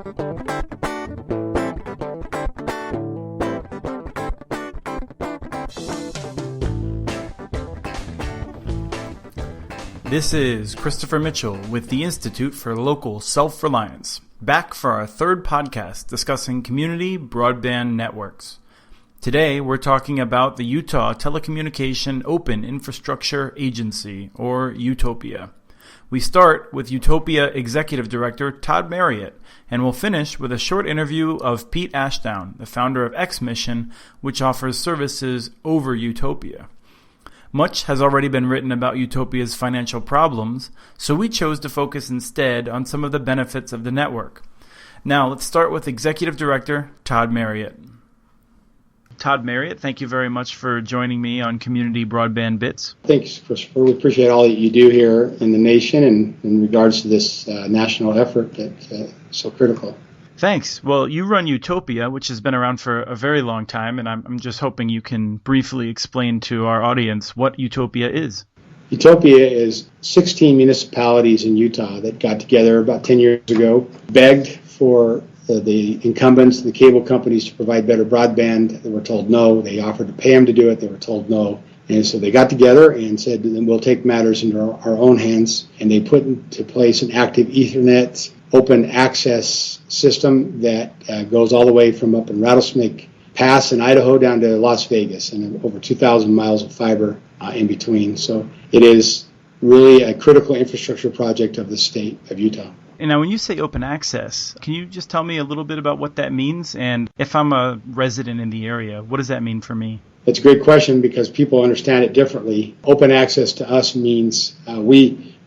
This is Christopher Mitchell with the Institute for Local Self-Reliance, back for our third podcast discussing community broadband networks. Today, we're talking about the Utah Telecommunication Open Infrastructure Agency, or UTOPIA. We start with UTOPIA Executive Director Todd Marriott, and we'll finish with a short interview of Pete Ashdown, the founder of XMission, which offers services over UTOPIA. Much has already been written about UTOPIA's financial problems, so we chose to focus instead on some of the benefits of the network. Now, let's start with Executive Director Todd Marriott. Todd Marriott, thank you very much for joining me on Community Broadband Bits. Thanks, Christopher. We appreciate all that you do here in the nation and in regards to this national effort that's so critical. Thanks. Well, you run UTOPIA, which has been around for a very long time, and I'm just hoping you can briefly explain to our audience what UTOPIA is. UTOPIA is 16 municipalities in Utah that got together about 10 years ago, begged for the incumbents, the cable companies, to provide better broadband. They were told no. They offered to pay them to do it. They were told no. And so they got together and said, we'll take matters into our own hands. And they put into place an active Ethernet open access system that goes all the way from up in Rattlesnake Pass in Idaho down to Las Vegas, and over 2,000 miles of fiber in between. So it is really a critical infrastructure project of the state of Utah. And now when you say open access, can you just tell me a little bit about what that means? And if I'm a resident in the area, what does that mean for me? It's a great question because people understand it differently. Open access to us means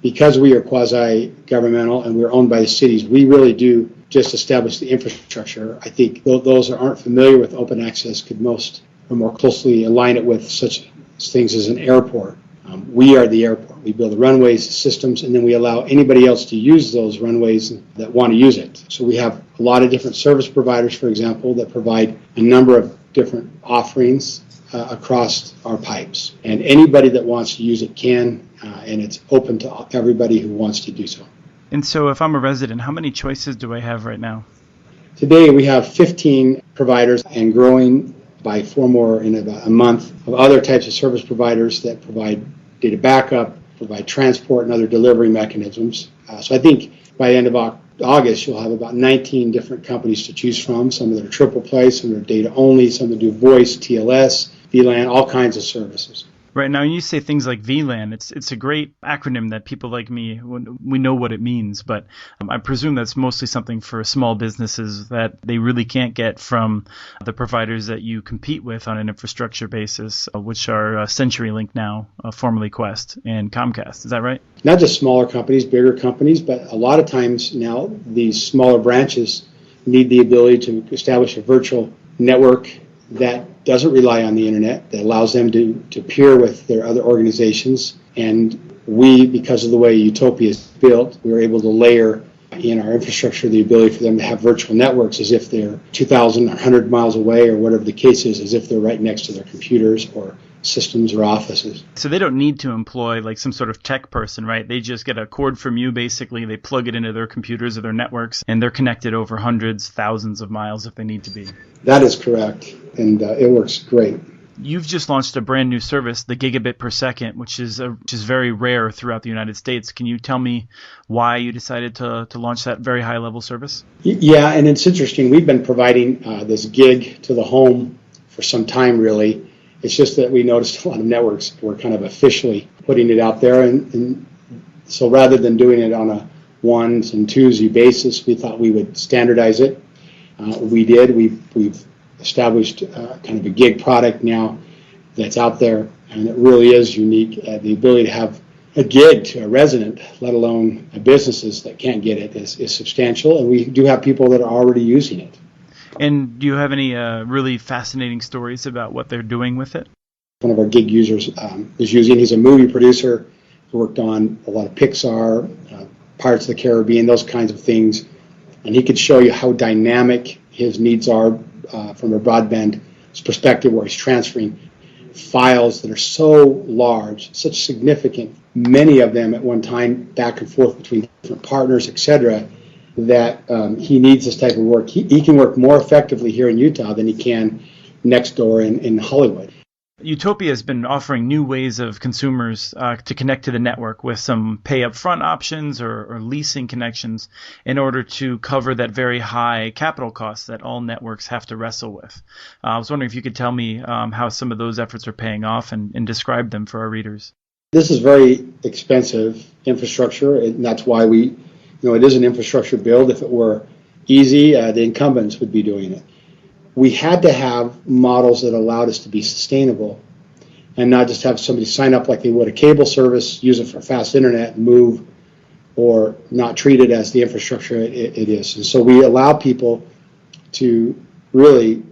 because we are quasi-governmental and we're owned by the cities, we really do just establish the infrastructure. I think those that aren't familiar with open access could most or more closely align it with such things as an airport. We are the airport. We build the runways, the systems, and then we allow anybody else to use those runways that want to use it. So we have a lot of different service providers, for example, that provide a number of different offerings across our pipes. And anybody that wants to use it can, and it's open to everybody who wants to do so. And so if I'm a resident, how many choices do I have right now? Today we have 15 providers and growing by 4 more in about a month of other types of service providers that provide data backup, provide transport and other delivery mechanisms. So I think by the end of August, you'll have about 19 different companies to choose from, some that are triple play, some that are data only, some that do voice, TLS, VLAN, all kinds of services. Right. Now, when you say things like VLAN, it's a great acronym that people like me, we know what it means, but I presume that's mostly something for small businesses that they really can't get from the providers that you compete with on an infrastructure basis, which are CenturyLink now, formerly Quest, and Comcast. Is that right? Not just smaller companies, bigger companies, but a lot of times now these smaller branches need the ability to establish a virtual network that doesn't rely on the internet, that allows them to peer with their other organizations. And we, because of the way UTOPIA is built, we were able to layer in our infrastructure the ability for them to have virtual networks as if they're 2,000 or 100 miles away, or whatever the case is, as if they're right next to their computers or systems or offices. So they don't need to employ like some sort of tech person, right? They just get a cord from you, basically. They plug it into their computers or their networks, and they're connected over hundreds, thousands of miles if they need to be. That is correct, and it works great. You've just launched a brand new service, the gigabit per second, which is very rare throughout the United States. Can you tell me why you decided to launch that very high level service? Yeah, and it's interesting. We've been providing this gig to the home for some time, really. It's just that we noticed a lot of networks were kind of officially putting it out there, and so rather than doing it on a ones and twosy basis, we thought we would standardize it. We did. We've established kind of a gig product now that's out there, and it really is unique. The ability to have a gig to a resident, let alone businesses that can't get it, is substantial, and we do have people that are already using it. And do you have any really fascinating stories about what they're doing with it? One of our gig users is using, he's a movie producer who worked on a lot of Pixar, Pirates of the Caribbean, those kinds of things, and he could show you how dynamic his needs are from a broadband perspective, where he's transferring files that are so large, such significant, many of them at one time, back and forth between different partners, etc., that he needs this type of work. He can work more effectively here in Utah than he can next door in Hollywood. UTOPIA has been offering new ways of consumers to connect to the network with some pay upfront options or leasing connections in order to cover that very high capital cost that all networks have to wrestle with. I was wondering if you could tell me how some of those efforts are paying off and describe them for our readers. This is very expensive infrastructure, and that's why it is an infrastructure build. If it were easy, the incumbents would be doing it. We had to have models that allowed us to be sustainable and not just have somebody sign up like they would a cable service, use it for fast internet, move, or not treat it as the infrastructure it is. And so we allow people to really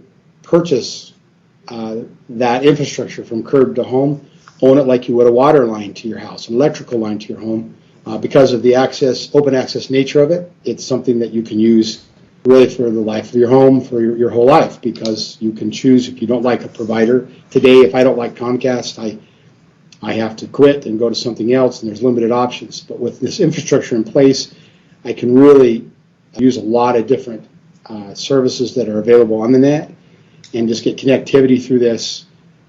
purchase that infrastructure from curb to home, own it like you would a water line to your house, an electrical line to your home. Because of the open access nature of it, it's something that you can use really for the life of your home, for your whole life, because you can choose if you don't like a provider. Today, if I don't like Comcast, I have to quit and go to something else, and there's limited options. But with this infrastructure in place, I can really use a lot of different services that are available on the net and just get connectivity through this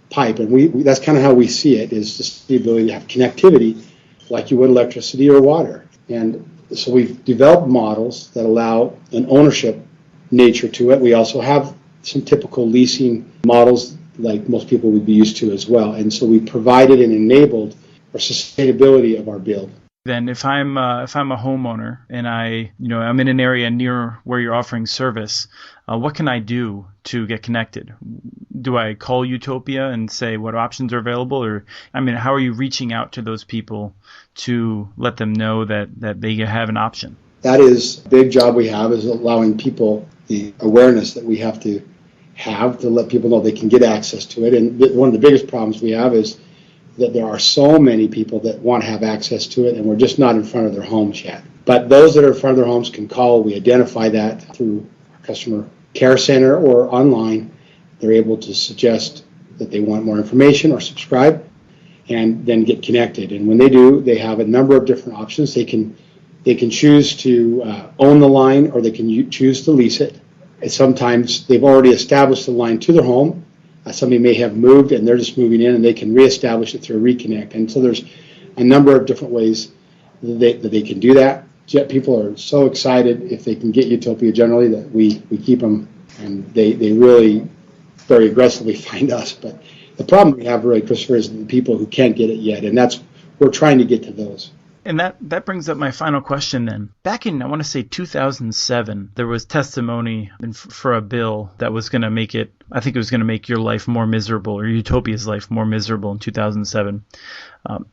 pipe. And that's kind of how we see it, is just the ability to have connectivity like you would electricity or water. And so we've developed models that allow an ownership nature to it. We also have some typical leasing models like most people would be used to as well. And so we provided and enabled our sustainability of our build. Then if I'm a homeowner and I'm in an area near where you're offering service, what can I do to get connected? Do I call UTOPIA and say what options are available? Or, how are you reaching out to those people to let them know that they have an option? That is a big job we have, is allowing people the awareness that we have to let people know they can get access to it. And one of the biggest problems we have is that there are so many people that want to have access to it, and we're just not in front of their homes yet. But those that are in front of their homes can call. We identify that through our customer care center or online. They're able to suggest that they want more information or subscribe, and then get connected. And when they do, they have a number of different options. They can choose to own the line, or they can choose to lease it. And sometimes they've already established the line to their home. Somebody may have moved and they're just moving in, and they can reestablish it through a reconnect. And so there's a number of different ways that they can do that. Yet people are so excited if they can get UTOPIA generally that we keep them, and they really very aggressively find us. But the problem we have really, Christopher, is the people who can't get it yet, and we're trying to get to those. And that brings up my final question then. Back in, I want to say 2007, there was testimony for a bill that was going to make your life more miserable, or UTOPIA's life more miserable in 2007.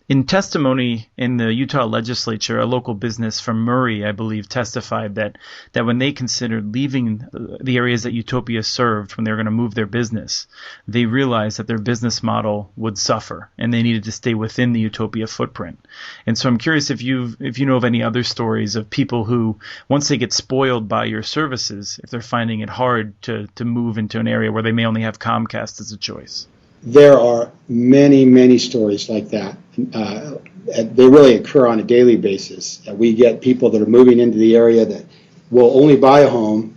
In testimony in the Utah legislature, a local business from Murray, I believe, testified that when they considered leaving the areas that UTOPIA served when they were going to move their business, they realized that their business model would suffer and they needed to stay within the UTOPIA footprint. And so I'm curious if you know of any other stories of people who, once they get spoiled by your services, if they're finding it hard to move into an area where they may only have Comcast as a choice. There are many, many stories like that. They really occur on a daily basis. We get people that are moving into the area that will only buy a home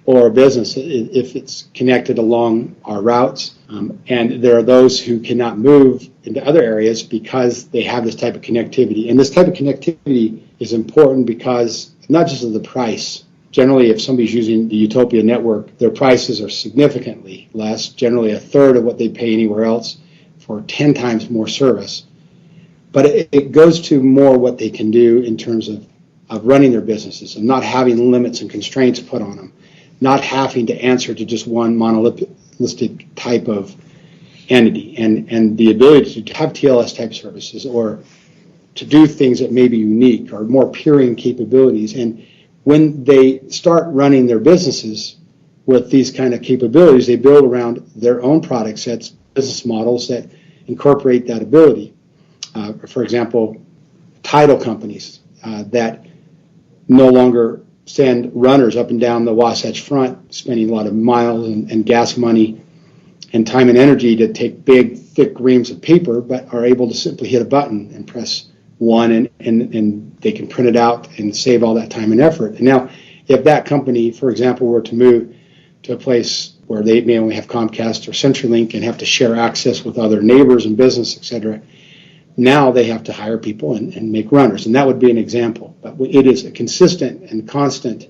or a business if it's connected along our routes. And there are those who cannot move into other areas because they have this type of connectivity. And this type of connectivity is important because not just of the price. Generally, if somebody's using the UTOPIA network, their prices are significantly less, generally a third of what they pay anywhere else for 10 times more service. But it goes to more what they can do in terms of running their businesses and not having limits and constraints put on them, not having to answer to just one monolithic type of entity, and the ability to have TLS type services or to do things that may be unique or more peering capabilities. And when they start running their businesses with these kind of capabilities, they build around their own product sets, business models that incorporate that ability. For example, title companies that no longer send runners up and down the Wasatch Front, spending a lot of miles and gas money and time and energy to take big, thick reams of paper, but are able to simply hit a button and press one, and they can print it out and save all that time and effort. And now, if that company, for example, were to move to a place where they may only have Comcast or CenturyLink and have to share access with other neighbors and business, et cetera, now they have to hire people and make runners. And that would be an example. But it is a consistent and constant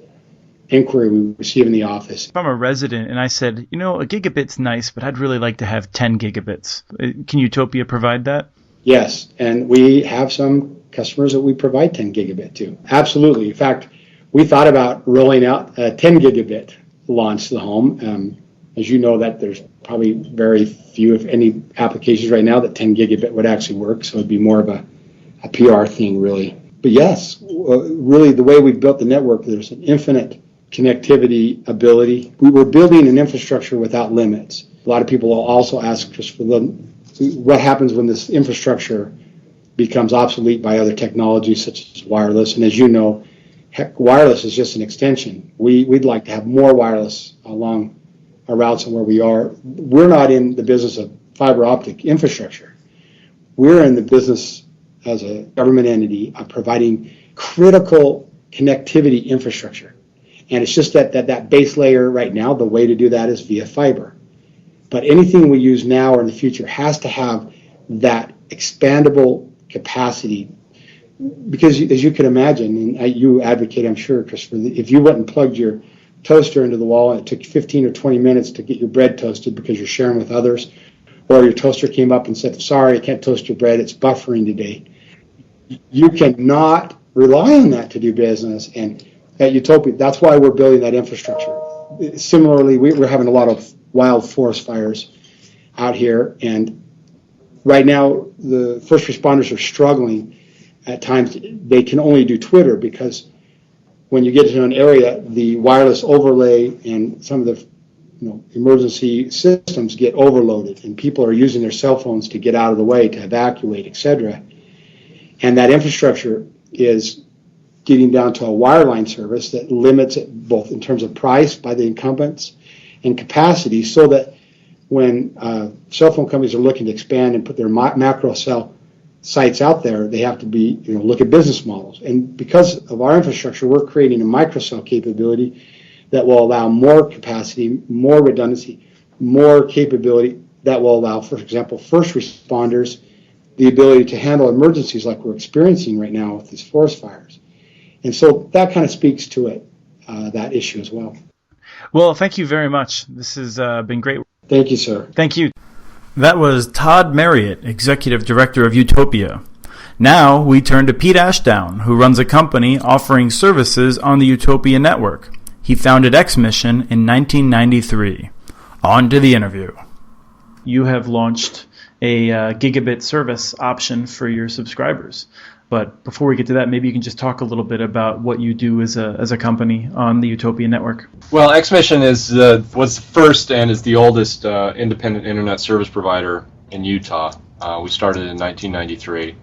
inquiry we receive in the office. If I'm a resident and I said, a gigabit's nice, but I'd really like to have 10 gigabits. Can Utopia provide that? Yes, and we have some customers that we provide 10 gigabit to. Absolutely. In fact, we thought about rolling out a 10 gigabit launch to the home. As you know, that there's probably very few, if any, applications right now that 10 gigabit would actually work, so it'd be more of a PR thing, really. But yes, really the way we've built the network, there's an infinite connectivity ability. We were building an infrastructure without limits. A lot of people will also ask us what happens when this infrastructure becomes obsolete by other technologies such as wireless. And as you know, wireless is just an extension. We'd like to have more wireless along our routes and where we are. We're not in the business of fiber optic infrastructure. We're in the business as a government entity of providing critical connectivity infrastructure. And it's just that base layer right now, the way to do that is via fiber. But anything we use now or in the future has to have that expandable capacity. Because as you can imagine, and you advocate, I'm sure, Christopher, if you went and plugged your toaster into the wall and it took 15 or 20 minutes to get your bread toasted because you're sharing with others, or your toaster came up and said, sorry, I can't toast your bread, it's buffering today. You cannot rely on that to do business. And at Utopia, that's why we're building that infrastructure. Similarly, we're having a lot of wild forest fires out here, and right now the first responders are struggling. At times they can only do Twitter because when you get to an area, the wireless overlay and some of the emergency systems get overloaded, and people are using their cell phones to get out of the way, to evacuate, etc. And that infrastructure is getting down to a wireline service that limits it both in terms of price by the incumbents and capacity, so that when cell phone companies are looking to expand and put their macro cell sites out there, they have to be look at business models. And because of our infrastructure, we're creating a microcell capability that will allow more capacity, more redundancy, more capability that will allow, for example, first responders the ability to handle emergencies like we're experiencing right now with these forest fires. And so that kind of speaks to it, that issue as well. Well, thank you very much. This has been great. Thank you, sir. Thank you. That was Todd Marriott, Executive Director of Utopia. Now we turn to Pete Ashdown, who runs a company offering services on the Utopia network. He founded XMission in 1993. On to the interview. You have launched a gigabit service option for your subscribers. But before we get to that, maybe you can just talk a little bit about what you do as a company on the Utopia network. Well, XMission was the first and is the oldest independent internet service provider in Utah. We started in 1993,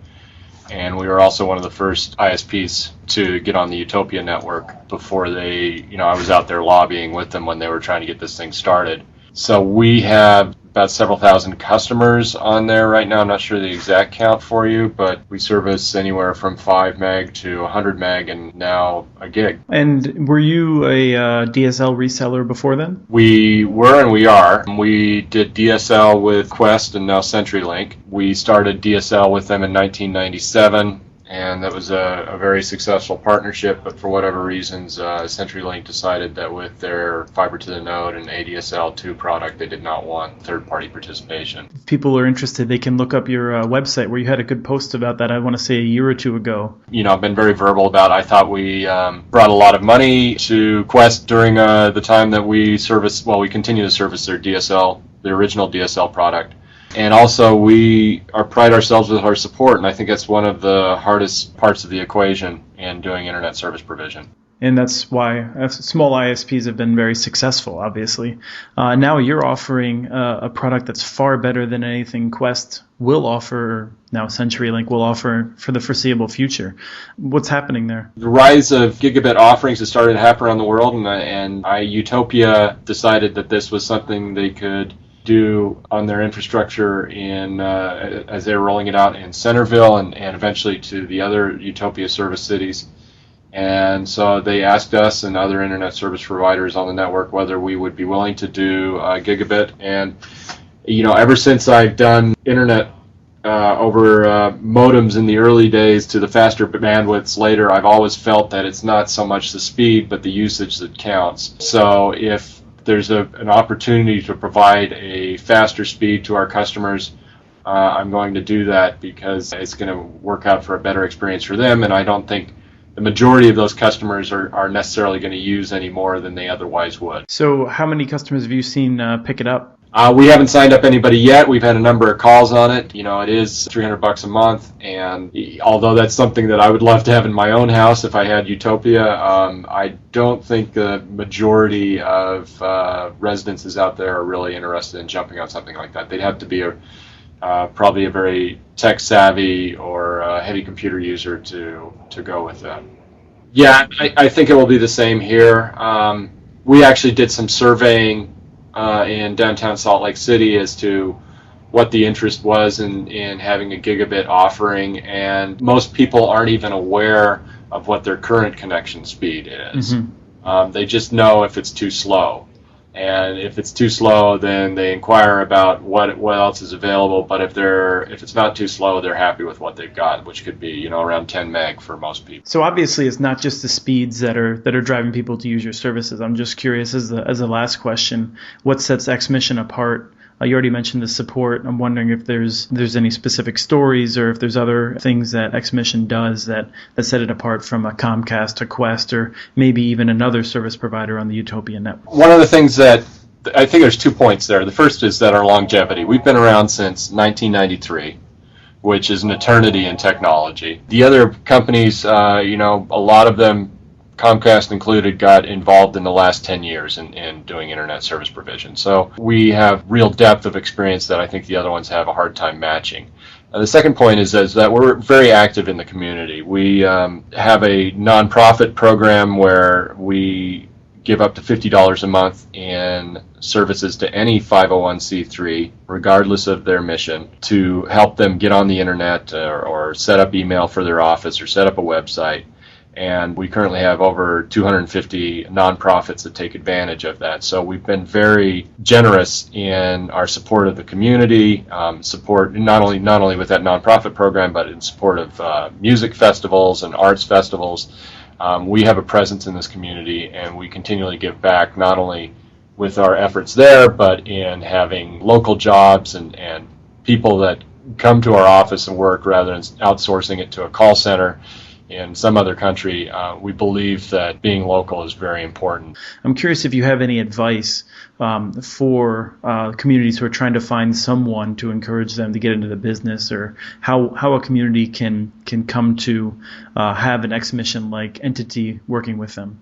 and we were also one of the first ISPs to get on the Utopia network before they, I was out there lobbying with them when they were trying to get this thing started. So we have about several thousand customers on there right now. I'm not sure the exact count for you, but we service anywhere from 5 meg to 100 meg and now a gig. And were you a DSL reseller before then? We were and we are. We did DSL with Quest and now CenturyLink. We started DSL with them in 1997. And that was a very successful partnership, but for whatever reasons, CenturyLink decided that with their fiber to the node and ADSL2 product, they did not want third-party participation. If people are interested, they can look up your website where you had a good post about that, I want to say a year or two ago. I've been very verbal about it. I thought we brought a lot of money to Quest during the time that we continue to service their DSL, the original DSL product. And also, we pride ourselves with our support, and I think that's one of the hardest parts of the equation in doing internet service provision. And that's why small ISPs have been very successful, obviously. Now you're offering a product that's far better than anything Quest will offer, now CenturyLink will offer for the foreseeable future. What's happening there? The rise of gigabit offerings has started to happen around the world, and Utopia decided that this was something they could do on their infrastructure in as they were rolling it out in Centerville and eventually to the other UTOPIA service cities. And so they asked us and other internet service providers on the network whether we would be willing to do gigabit. And, ever since I've done internet over modems in the early days to the faster bandwidths later, I've always felt that it's not so much the speed but the usage that counts. So if there's an opportunity to provide a faster speed to our customers, I'm going to do that because it's going to work out for a better experience for them, and I don't think the majority of those customers are necessarily going to use any more than they otherwise would. So how many customers have you seen pick it up? We haven't signed up anybody yet. We've had a number of calls on it. It is $300 a month, and although that's something that I would love to have in my own house if I had UTOPIA, I don't think the majority of residences out there are really interested in jumping on something like that. They'd have to be probably a very tech-savvy or heavy computer user to go with that. Yeah, I think it will be the same here. We actually did some surveying in downtown Salt Lake City as to what the interest was in having a gigabit offering, and most people aren't even aware of what their current connection speed is. Mm-hmm. They just know if it's too slow. And if it's too slow, then they inquire about what else is available. But if it's not too slow, they're happy with what they've got, which could be around 10 meg for most people. So obviously, it's not just the speeds that are driving people to use your services. I'm just curious, as the last question, what sets XMission apart? You already mentioned the support. I'm wondering if there's any specific stories or if there's other things that XMission does that set it apart from a Comcast, a Quest, or maybe even another service provider on the UTOPIA network. One of the things that I think there's 2 points there. The first is that our longevity. We've been around since 1993, which is an eternity in technology. The other companies, a lot of them, Comcast included, got involved in the last 10 years in doing internet service provision. So we have real depth of experience that I think the other ones have a hard time matching. The second point is that we're very active in the community. We have a nonprofit program where we give up to $50 a month in services to any 501c3, regardless of their mission, to help them get on the internet or set up email for their office or set up a website. And we currently have over 250 nonprofits that take advantage of that. So we've been very generous in our support of the community, support not only with that nonprofit program, but in support of music festivals and arts festivals. We have a presence in this community, and we continually give back, not only with our efforts there, but in having local jobs and people that come to our office and work rather than outsourcing it to a call center in some other country. We believe that being local is very important. I'm curious if you have any advice for communities who are trying to find someone to encourage them to get into the business, or how a community can come to have an XMission-like entity working with them.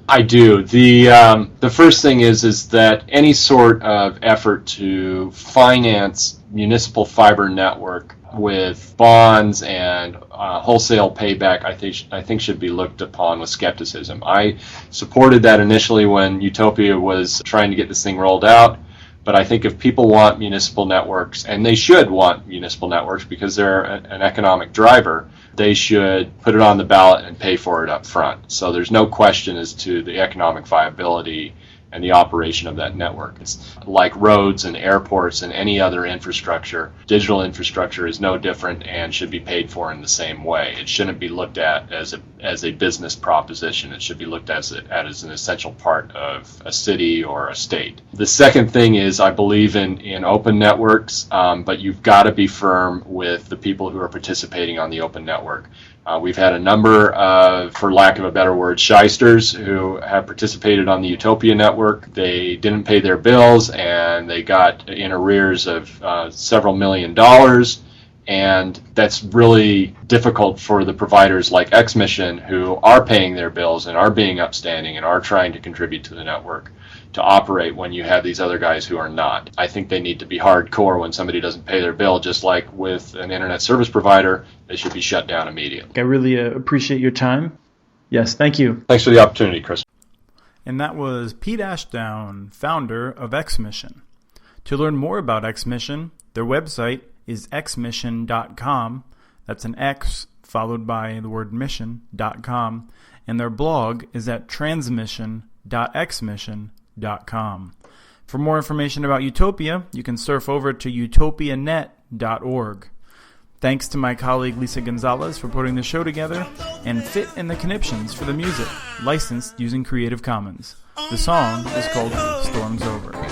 I do. The first thing is that any sort of effort to finance municipal fiber network with bonds and wholesale payback, I think should be looked upon with skepticism. I supported that initially when UTOPIA was trying to get this thing rolled out, but I think if people want municipal networks, and they should want municipal networks because they're an economic driver, they should put it on the ballot and pay for it up front. So there's no question as to the economic viability and the operation of that network. It's like roads and airports and any other infrastructure. Digital infrastructure is no different and should be paid for in the same way. It shouldn't be looked at as a business proposition. It should be looked at as an essential part of a city or a state. The second thing is I believe in open networks, but you've got to be firm with the people who are participating on the open network. We've had a number of, for lack of a better word, shysters who have participated on the UTOPIA network. They didn't pay their bills, and they got in arrears of several $1 million, and that's really difficult for the providers like XMission, who are paying their bills and are being upstanding and are trying to contribute to the network, to operate when you have these other guys who are not. I think they need to be hardcore when somebody doesn't pay their bill, just like with an internet service provider. They should be shut down immediately. I really appreciate your time. Yes, thank you. Thanks for the opportunity, Chris. And that was Pete Ashdown, founder of XMission. To learn more about XMission, their website is xmission.com. That's an X followed by the word mission.com. And their blog is at transmission.xmission.com. For more information about Utopia, you can surf over to utopianet.org. Thanks to my colleague Lisa Gonzalez for putting the show together, and Fit in the Conniptions for the music, licensed using Creative Commons. The song is called Storms Over.